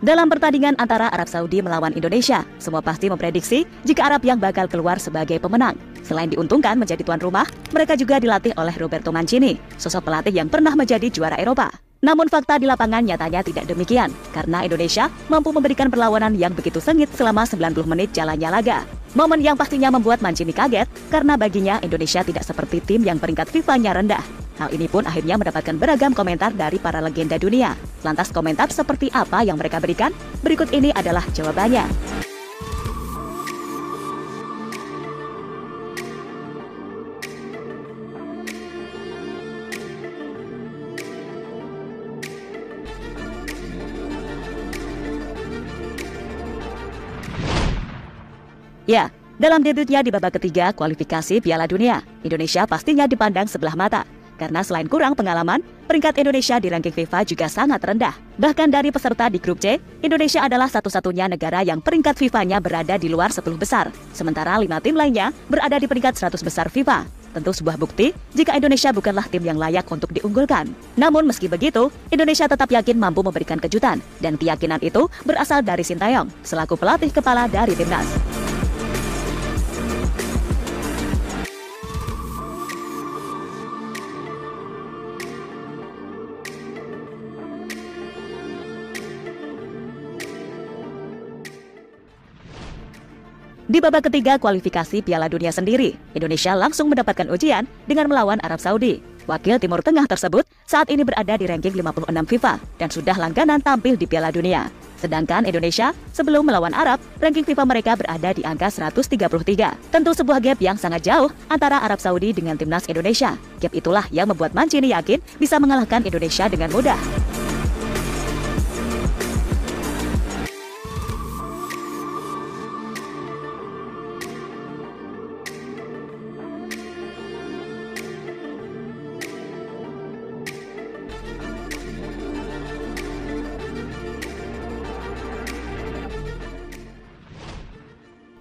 Dalam pertandingan antara Arab Saudi melawan Indonesia, semua pasti memprediksi jika Arab yang bakal keluar sebagai pemenang. Selain diuntungkan menjadi tuan rumah, mereka juga dilatih oleh Roberto Mancini, sosok pelatih yang pernah menjadi juara Eropa. Namun fakta di lapangan nyatanya tidak demikian, karena Indonesia mampu memberikan perlawanan yang begitu sengit selama 90 menit jalannya laga. Momen yang pastinya membuat Mancini kaget, karena baginya Indonesia tidak seperti tim yang peringkat FIFA-nya rendah. Hal ini pun akhirnya mendapatkan beragam komentar dari para legenda dunia. Lantas komentar seperti apa yang mereka berikan? Berikut ini adalah jawabannya. Ya, dalam debutnya di babak ketiga kualifikasi Piala Dunia, Indonesia pastinya dipandang sebelah mata. Karena selain kurang pengalaman, peringkat Indonesia di ranking FIFA juga sangat rendah. Bahkan dari peserta di grup C, Indonesia adalah satu-satunya negara yang peringkat FIFA-nya berada di luar 10 besar. Sementara 5 tim lainnya berada di peringkat 100 besar FIFA. Tentu sebuah bukti jika Indonesia bukanlah tim yang layak untuk diunggulkan. Namun meski begitu, Indonesia tetap yakin mampu memberikan kejutan. Dan keyakinan itu berasal dari Sintayong, selaku pelatih kepala dari timnas. Di babak ketiga kualifikasi Piala Dunia sendiri, Indonesia langsung mendapatkan ujian dengan melawan Arab Saudi. Wakil Timur Tengah tersebut saat ini berada di ranking 56 FIFA dan sudah langganan tampil di Piala Dunia. Sedangkan Indonesia sebelum melawan Arab, ranking FIFA mereka berada di angka 133. Tentu sebuah gap yang sangat jauh antara Arab Saudi dengan timnas Indonesia. Gap itulah yang membuat Mancini yakin bisa mengalahkan Indonesia dengan mudah.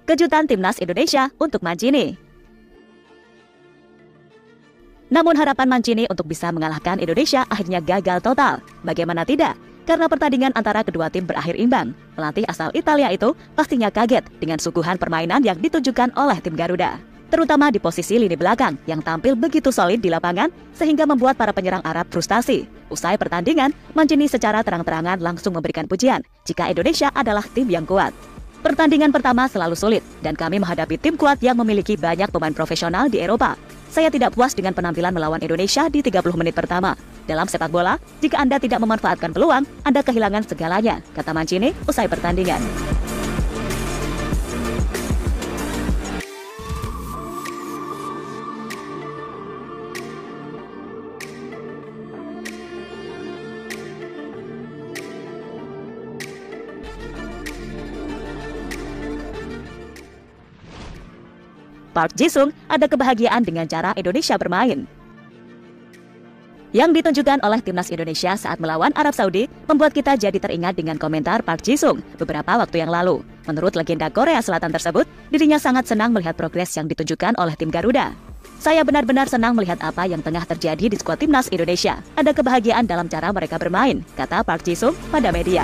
Kejutan timnas Indonesia untuk Mancini. Namun harapan Mancini untuk bisa mengalahkan Indonesia akhirnya gagal total. Bagaimana tidak? Karena pertandingan antara kedua tim berakhir imbang. Pelatih asal Italia itu pastinya kaget dengan suguhan permainan yang ditunjukkan oleh tim Garuda. Terutama di posisi lini belakang yang tampil begitu solid di lapangan sehingga membuat para penyerang Arab frustasi. Usai pertandingan, Mancini secara terang-terangan langsung memberikan pujian jika Indonesia adalah tim yang kuat. Pertandingan pertama selalu sulit, dan kami menghadapi tim kuat yang memiliki banyak pemain profesional di Eropa. Saya tidak puas dengan penampilan melawan Indonesia di 30 menit pertama. Dalam sepak bola, jika Anda tidak memanfaatkan peluang, Anda kehilangan segalanya, kata Mancini usai pertandingan. Park Ji-sung ada kebahagiaan dengan cara Indonesia bermain. Yang ditunjukkan oleh timnas Indonesia saat melawan Arab Saudi membuat kita jadi teringat dengan komentar Park Ji-sung beberapa waktu yang lalu. Menurut legenda Korea Selatan tersebut, dirinya sangat senang melihat progres yang ditunjukkan oleh tim Garuda. Saya benar-benar senang melihat apa yang tengah terjadi di skuad timnas Indonesia. Ada kebahagiaan dalam cara mereka bermain, kata Park Ji-sung pada media.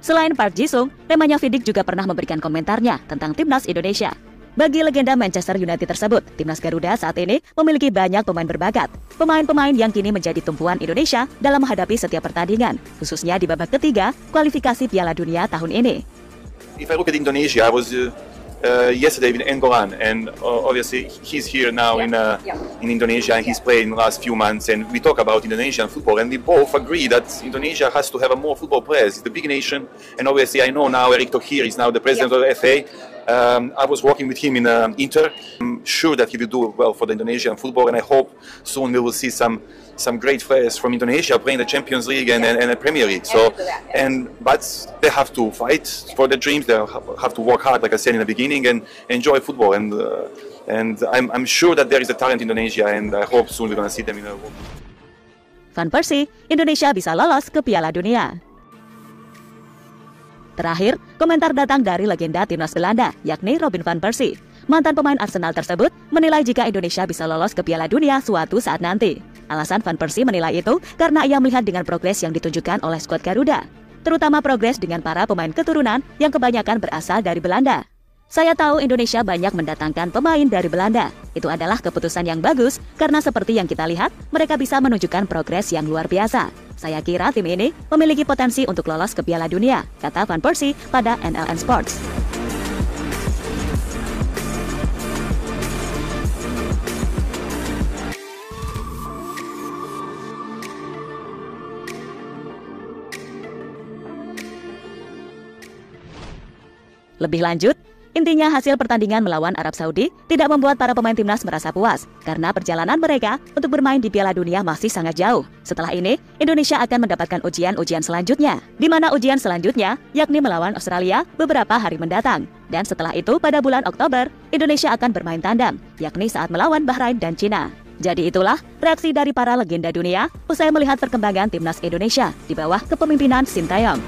Selain Park Ji-sung, Nemanja Vidic juga pernah memberikan komentarnya tentang timnas Indonesia. Bagi legenda Manchester United tersebut, timnas Garuda saat ini memiliki banyak pemain berbakat. Pemain-pemain yang kini menjadi tumpuan Indonesia dalam menghadapi setiap pertandingan, khususnya di babak ketiga kualifikasi Piala Dunia tahun ini. If I look at Indonesia, I was yesterday with Engolan, and obviously he's here now in Indonesia, and he's played in the last few months, and we talk about Indonesian football, and we both agree that Indonesia has to have a more football players. It's the big nation, and obviously I know now Erick Thohir is now the president of the FA. I was working with him in Inter. I'm sure that he will do well for the Indonesian football, and I hope soon we will see some great players from Indonesia playing the Champions League and the Premier League. So, but they have to fight for their dreams. They have to work hard, like I said in the beginning, and enjoy football. And I'm sure that there is a talent in Indonesia, and I hope soon we're going to see them in the world. Van Persie, Indonesia bisa lolos ke Piala Dunia. Terakhir, komentar datang dari legenda timnas Belanda, yakni Robin van Persie. Mantan pemain Arsenal tersebut menilai jika Indonesia bisa lolos ke Piala Dunia suatu saat nanti. Alasan Van Persie menilai itu karena ia melihat dengan progres yang ditunjukkan oleh skuad Garuda, terutama progres dengan para pemain keturunan yang kebanyakan berasal dari Belanda. Saya tahu Indonesia banyak mendatangkan pemain dari Belanda. Itu adalah keputusan yang bagus karena seperti yang kita lihat, mereka bisa menunjukkan progres yang luar biasa. Saya kira tim ini memiliki potensi untuk lolos ke Piala Dunia, kata Van Persie pada NLN Sports. Lebih lanjut, intinya hasil pertandingan melawan Arab Saudi tidak membuat para pemain timnas merasa puas karena perjalanan mereka untuk bermain di Piala Dunia masih sangat jauh. Setelah ini, Indonesia akan mendapatkan ujian-ujian selanjutnya, di mana ujian selanjutnya yakni melawan Australia beberapa hari mendatang. Dan setelah itu pada bulan Oktober, Indonesia akan bermain tandang, yakni saat melawan Bahrain dan Cina. Jadi itulah reaksi dari para legenda dunia usai melihat perkembangan timnas Indonesia di bawah kepemimpinan Sintayong.